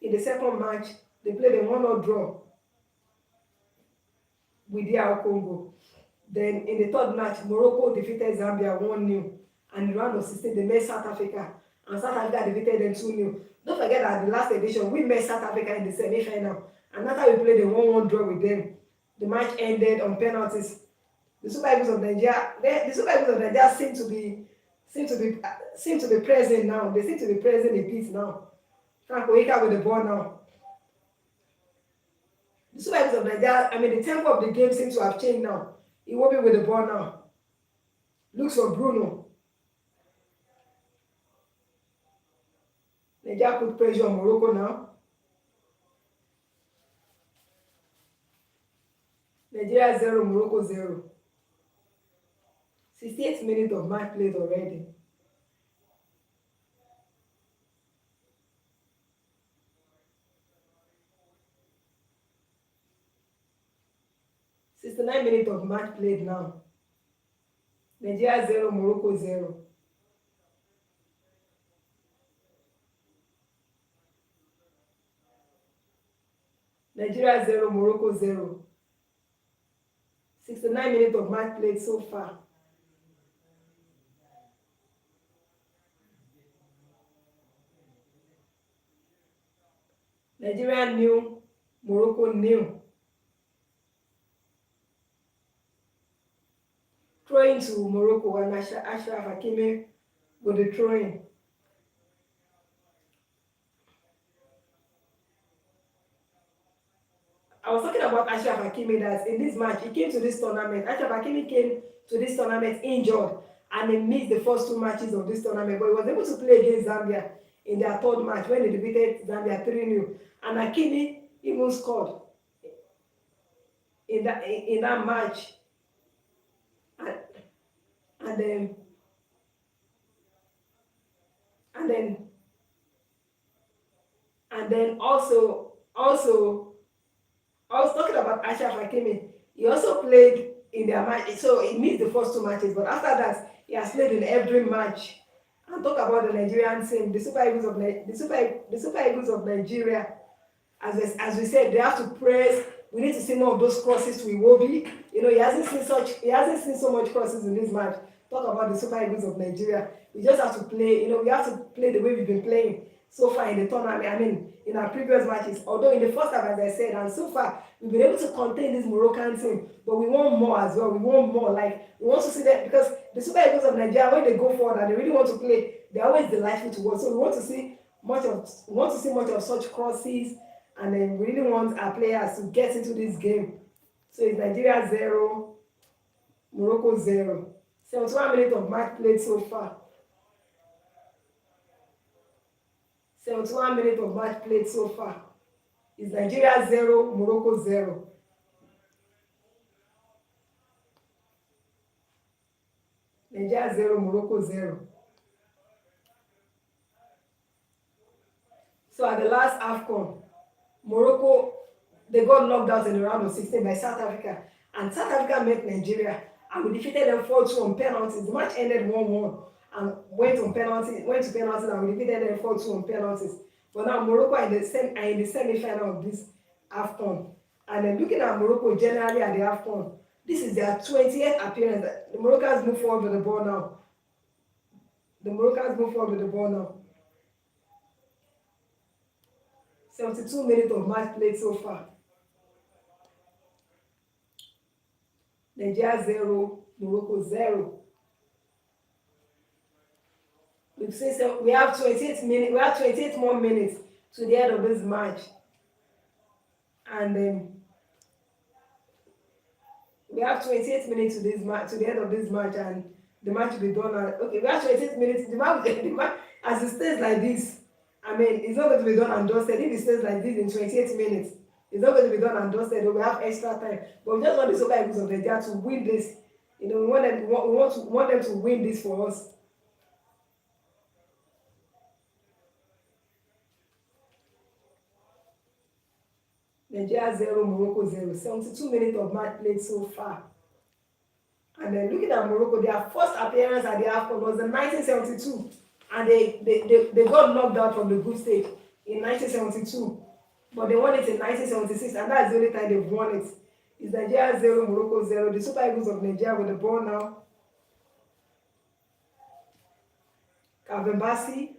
In the second match, they played a 1-1 draw with DR Congo. Then in the third match, Morocco defeated Zambia 1-0. And in the round of 16, they met South Africa. And South Africa defeated them 2-0. Don't forget that the last edition, we met South Africa in the semi-final. And after we played a 1-1 draw with them, the match ended on penalties. The Super Eagles of Nigeria, seem to be present now. They seem to be present in peace now. Frank Oika with the ball now. The Super Eagles of Nigeria, the tempo of the game seems to have changed now. He will be with the ball now. Looks for Bruno. Nigeria put pressure on Morocco now. Nigeria 0, Morocco 0. 68 minutes of match played already. (69 minutes of match played now. Nigeria 0, Morocco 0. Nigeria 0, Morocco 0. 69 minutes of match played so far. Nigeria 0, Morocco 0. Throwing to Morocco and Ashraf Hakimi with the throwing. I was talking about Ashraf Hakimi that in this match, he came to this tournament. Ashraf Hakimi came to this tournament injured and he missed the first 2 matches of this tournament, but he was able to play against Zambia in their third match when they defeated Zambia 3-0. And Hakimi even scored in that match. And then also I was talking about Ashraf Hakimi. He also played in their match, so he missed the first 2 matches, but after that he has played in every match. And talk about the Nigerian team, the Super Eagles of Nigeria. As we said, they have to press, We need to see more of those crosses to Iwobi. He hasn't seen so much crosses in this match. Talk about the Super Eagles of Nigeria. We just have to play, we have to play the way we've been playing so far in the tournament. I mean, in our previous matches. Although in the first half, as I said, and so far we've been able to contain this Moroccan team, but we want more as well. We want more. Like, we want to see that, because the Super Eagles of Nigeria, when they go forward and they really want to play, they're always delightful to watch. So we want to see much of such crosses, and then we really want our players to get into this game. So it's Nigeria 0, Morocco 0. 71 minutes of match played so far. 71 minutes of match played so far. It's Nigeria 0, Morocco 0. Nigeria 0, Morocco 0. So at the last Afcon, Morocco, they got knocked out in the round of 16 by South Africa. And South Africa met Nigeria, and we defeated them 4-2 on penalties. The match ended 1-1 and went to penalties, and we defeated them 4-2 on penalties. But now Morocco are in the semi-final of this Afcon. And then looking at Morocco generally at the Afcon, this is their 20th appearance. The Moroccans move forward with the ball now. 72 minutes of match played so far. Nigeria 0, Morocco 0. We have 28 minutes. We have 28 more minutes to the end of this match, and we have 28 minutes to the end of this match, and the match will be done. Okay, we have 28 minutes. The match, as it stays like this, I mean, it's not going to be done and dusted. If it stays like this in 28 minutes, it's not going to be done and dusted. We have extra time, but we just want the Super Eagles of Nigeria to win this. We want them to win this for us. Nigeria 0, Morocco 0. 72 minutes of match played so far. And then looking at Morocco, their first appearance at the Afcon was in 1972. And they got knocked out from the group stage in 1972. But they won it in 1976, and that's the only time they've won it. It's Nigeria 0, Morocco 0. The Super Eagles of Nigeria with the ball now. Calvin Bassey